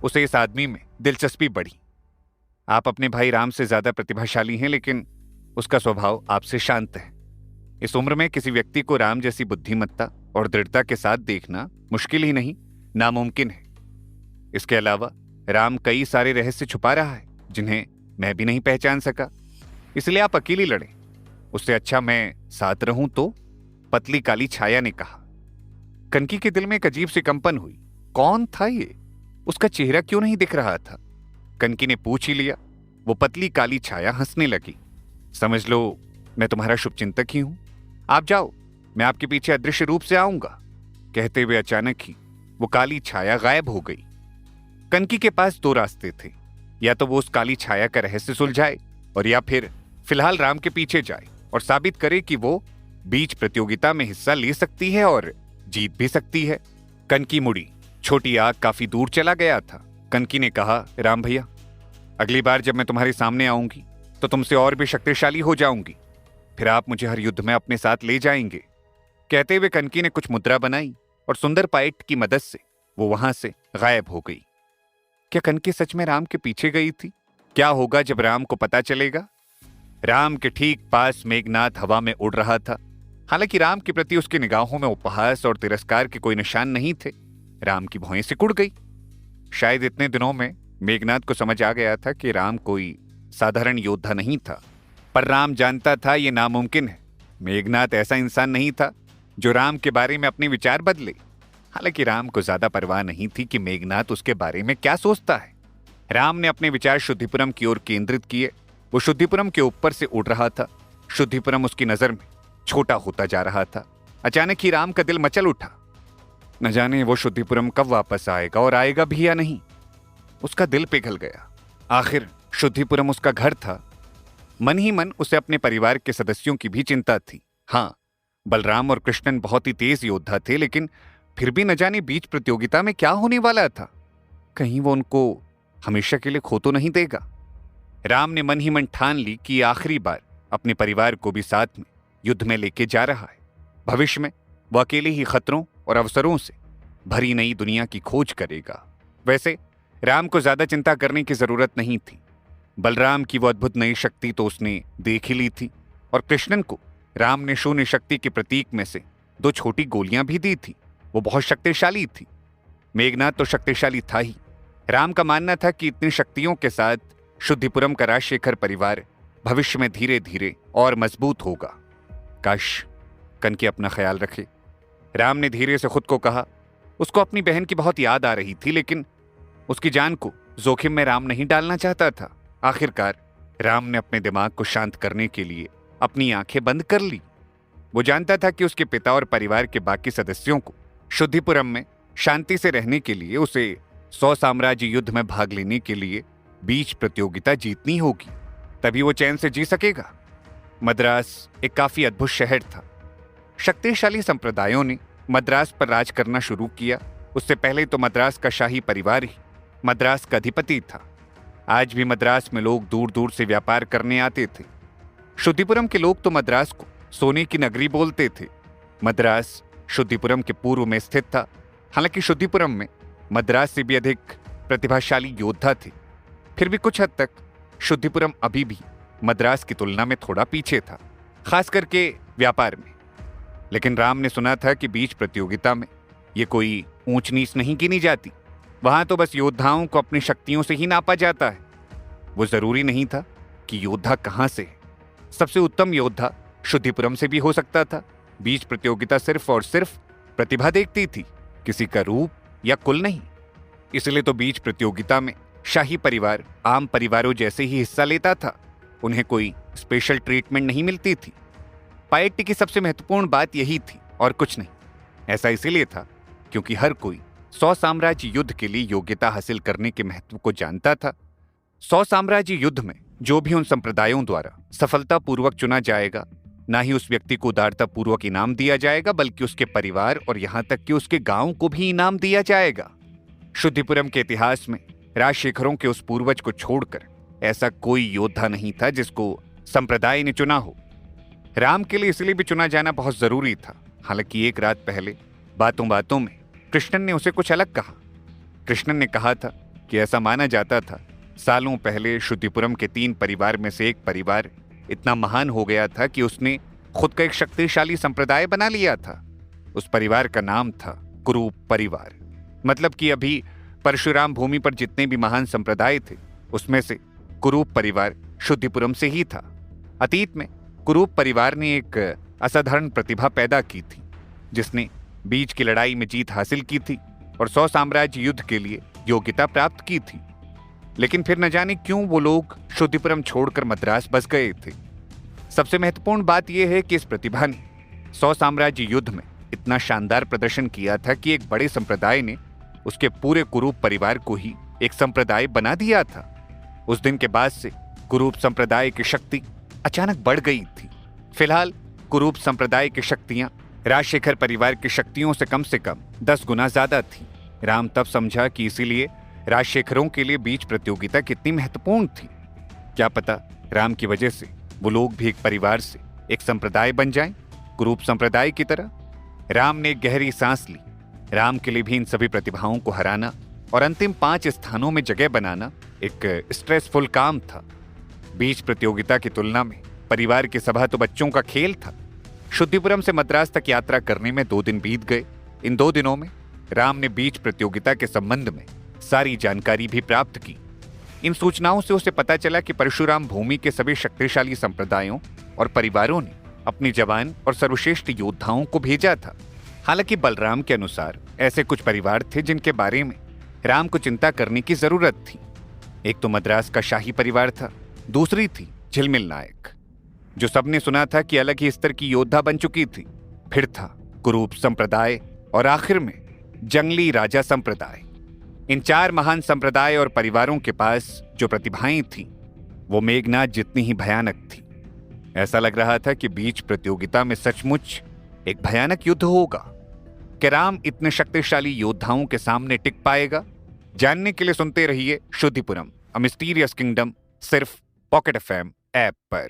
उसे इस आदमी में दिलचस्पी बढ़ी। आप अपने भाई राम से ज्यादा प्रतिभाशाली हैं, लेकिन उसका स्वभाव आपसे शांत है। इस उम्र में किसी व्यक्ति को राम जैसी बुद्धिमत्ता और दृढ़ता के साथ देखना मुश्किल ही नहीं, नामुमकिन है। इसके अलावा राम कई सारे रहस्य छुपा रहा है जिन्हें मैं भी नहीं पहचान सका। इसलिए आप अकेली लड़ें। उससे अच्छा मैं साथ रहूं तो, पतली काली छाया ने कहा। कनकी के दिल में एक अजीब सी कंपन हुई। कौन था ये? उसका चेहरा क्यों नहीं दिख रहा था? कनकी ने पूछ ही लिया। वो पतली काली छाया हंसने लगी। समझ लो मैं तुम्हारा शुभचिंतक ही हूं। आप जाओ, मैं आपके पीछे अदृश्य रूप से आऊंगा। कहते हुए अचानक ही वो काली छाया गायब हो गई। कनकी के पास दो रास्ते थे। या तो वो उस काली छाया का रहस्य सुलझाए, और या फिर फिलहाल राम के पीछे जाए और साबित करे कि वो बीच प्रतियोगिता में हिस्सा ले सकती है और जीत भी सकती है। कनकी मुड़ी। छोटी आग काफी दूर चला गया था। कनकी ने कहा, राम भैया, अगली बार जब मैं तुम्हारे सामने आऊंगी तो तुमसे और भी शक्तिशाली हो जाऊंगी। फिर आप मुझे हर युद्ध में अपने साथ ले जाएंगे। कहते हुए कनकी ने कुछ मुद्रा बनाई और सुंदर पाइट की मदद से वो वहां से गायब हो गई। क्या कनकी सच में राम के पीछे गई थी? क्या होगा जब राम को पता चलेगा? राम के ठीक पास मेघनाथ हवा में उड़ रहा था। हालांकि राम के प्रति उसकी निगाहों में उपहास और तिरस्कार के कोई निशान नहीं थे। राम की भौहें सिकुड़ गई। शायद इतने दिनों में मेघनाथ को समझ आ गया था कि राम कोई साधारण योद्धा नहीं था, पर राम जानता था यह नामुमकिन है। मेघनाथ ऐसा इंसान नहीं था जो राम के बारे में अपने विचार बदले। हालांकि राम को ज्यादा परवाह नहीं थी कि मेघनाथ उसके बारे में क्या सोचता है। राम ने अपने विचार शुद्धिपुरम की ओर केंद्रित किए। वो शुद्धिपुरम के ऊपर से उड़ रहा था। शुद्धिपुरम उसकी नजर में छोटा होता जा रहा था। अचानक ही राम का दिल मचल उठा। न जाने वो शुद्धिपुरम कब वापस आएगा, और आएगा भी या नहीं। उसका दिल पिघल गया। आखिर शुद्धिपुरम उसका घर था। मन ही मन उसे अपने परिवार के सदस्यों की भी चिंता थी। हाँ, बलराम और कृष्णन बहुत ही तेज योद्धा थे, लेकिन फिर भी न जाने बीच प्रतियोगिता में क्या होने वाला था। कहीं वो उनको हमेशा के लिए खो तो नहीं देगा। राम ने मन ही मन ठान ली कि आखिरी बार अपने परिवार को भी साथ में युद्ध में लेके जा रहा है। भविष्य में वो अकेले ही खतरों और अवसरों से भरी नई दुनिया की खोज करेगा। वैसे राम को ज्यादा चिंता करने की जरूरत नहीं थी। बलराम की वो अद्भुत नई शक्ति तो उसने देख ही ली थी, और कृष्णन को राम ने शून्य शक्ति के प्रतीक में से 2 छोटी गोलियां भी दी थी। वो बहुत शक्तिशाली थी। मेघनाथ तो शक्तिशाली था ही। राम का मानना था कि इतनी शक्तियों के साथ शुद्धिपुरम का राजशेखर परिवार भविष्य में धीरे धीरे और मजबूत होगा। काश कनकी अपना ख्याल रखे, राम ने धीरे से खुद को कहा। उसको अपनी बहन की बहुत याद आ रही थी, लेकिन उसकी जान को जोखिम में राम नहीं डालना चाहता था। आखिरकार राम ने अपने दिमाग को शांत करने के लिए अपनी आंखें बंद कर ली। वो जानता था कि उसके पिता और परिवार के बाकी सदस्यों को शुद्धिपुरम में शांति से रहने के लिए उसे 100 साम्राज्य युद्ध में भाग लेने के लिए बीच प्रतियोगिता जीतनी होगी, तभी वो चैन से जी सकेगा। मद्रास एक काफी अद्भुत शहर था। शक्तिशाली संप्रदायों ने मद्रास पर राज करना शुरू किया। उससे पहले तो मद्रास का शाही परिवार ही मद्रास का अधिपति था। आज भी मद्रास में लोग दूर दूर से व्यापार करने आते थे। शुद्धिपुरम के लोग तो मद्रास को सोने की नगरी बोलते थे। मद्रास शुद्धिपुरम के पूर्व में स्थित था। हालांकि शुद्धिपुरम में मद्रास से भी अधिक प्रतिभाशाली योद्धा थे, फिर भी कुछ हद तक शुद्धिपुरम अभी भी मद्रास की तुलना में थोड़ा पीछे था, खास करके व्यापार में। लेकिन राम ने सुना था कि बीच प्रतियोगिता में ये कोई ऊंच नीच नहीं गिनी जाती। वहां तो बस योद्धाओं को अपनी शक्तियों से ही नापा जाता है। वो जरूरी नहीं था कि योद्धा कहां से है। सबसे उत्तम योद्धा शुद्धिपुरम से भी हो सकता था। बीच प्रतियोगिता सिर्फ और सिर्फ प्रतिभा देखती थी, किसी का रूप या कुल नहीं। इसलिए तो बीच प्रतियोगिता में शाही परिवार आम परिवारों जैसे ही हिस्सा लेता था। उन्हें कोई स्पेशल ट्रीटमेंट नहीं मिलती थी। पायट्टी की सबसे महत्वपूर्ण बात यही थी और कुछ नहीं। ऐसा इसीलिए था क्योंकि हर कोई 100 साम्राज्य युद्ध के लिए योग्यता हासिल करने के महत्व को जानता था। 100 साम्राज्य युद्ध में जो भी उन संप्रदायों द्वारा सफलतापूर्वक चुना जाएगा, ना ही उस व्यक्ति को उदारतापूर्वक इनाम दिया जाएगा, बल्कि उसके परिवार और यहां तक कि उसके गांव को भी इनाम दिया जाएगा। शुद्धिपुरम के इतिहास में राजशेखरों के उस पूर्वज को छोड़कर ऐसा कोई योद्धा नहीं था जिसको संप्रदाय ने चुना हो। राम के लिए इसलिए भी चुना जाना बहुत जरूरी था। हालांकि एक रात पहले बातों बातों में कृष्णन ने उसे कुछ अलग कहा। कृष्णन ने कहा था कि ऐसा माना जाता था सालों पहले शुद्धिपुरम के 3 परिवार में से एक परिवार इतना महान हो गया था कि उसने खुद का एक शक्तिशाली संप्रदाय बना लिया था। उस परिवार का नाम था कुरूप परिवार। मतलब कि अभी परशुराम भूमि पर जितने भी महान संप्रदाय थे उसमें से कुरूप परिवार शुद्धिपुरम से ही था। अतीत में कुरूप परिवार ने एक असाधारण प्रतिभा पैदा की थी जिसने बीच की लड़ाई में जीत हासिल की थी और 100 साम्राज्य युद्ध के लिए योग्यता प्राप्त की थी। लेकिन फिर न जाने क्यों वो लोग शुद्धिपुरम छोड़कर मद्रास बस गए थे। सबसे महत्वपूर्ण बात यह है कि इस प्रतिभा ने 100 साम्राज्य युद्ध में इतना शानदार प्रदर्शन किया था कि एक बड़े संप्रदाय ने उसके पूरे कुरूप परिवार को ही एक संप्रदाय बना दिया था। उस दिन के बाद से कुरूप संप्रदाय की शक्ति अचानक बढ़ गई थी। फिलहाल कुरूप संप्रदाय की शक्तियां राजशेखर परिवार की शक्तियों से कम 10 गुना ज्यादा थी। राम तब समझा कि इसीलिए राजशेखरों के लिए बीच प्रतियोगिता कितनी महत्वपूर्ण थी। क्या पता राम की वजह से वो लोग भी एक परिवार से एक संप्रदाय बन जाएं, कुरूप संप्रदाय की तरह। राम ने एक गहरी सांस ली। राम के लिए भी इन सभी प्रतिभाओं को हराना और अंतिम 5 स्थानों में जगह बनाना एक स्ट्रेसफुल काम था। बीच प्रतियोगिता की तुलना में परिवार की सभा तो बच्चों का खेल था। शुद्धिपुरम से मद्रास तक यात्रा करने में 2 दिन बीत गए। इन 2 दिनों में राम ने बीच प्रतियोगिता के संबंध में सारी जानकारी भी प्राप्त की। इन सूचनाओं से उसे पता चला कि परशुराम भूमि के सभी शक्तिशाली संप्रदायों और परिवारों ने अपनी जवान और सर्वश्रेष्ठ योद्धाओं को भेजा था। हालांकि बलराम के अनुसार ऐसे कुछ परिवार थे जिनके बारे में राम को चिंता करने की जरूरत थी। एक तो मद्रास का शाही परिवार था, दूसरी थी झिलमिल नायक, जो सबने सुना था कि अलग ही स्तर की योद्धा बन चुकी थी। फिर था कुरूप संप्रदाय और आखिर में जंगली राजा संप्रदाय। इन 4 महान संप्रदाय और परिवारों के पास जो प्रतिभाएं थीं, वो मेघनाद जितनी ही भयानक थी। ऐसा लग रहा था कि बीच प्रतियोगिता में सचमुच एक भयानक युद्ध होगा। कि राम इतने शक्तिशाली योद्धाओं के सामने टिक पाएगा? जानने के लिए सुनते रहिए शुद्धिपुरम, अ मिस्टीरियस किंगडम, सिर्फ पॉकेट एफएम ऐप पर।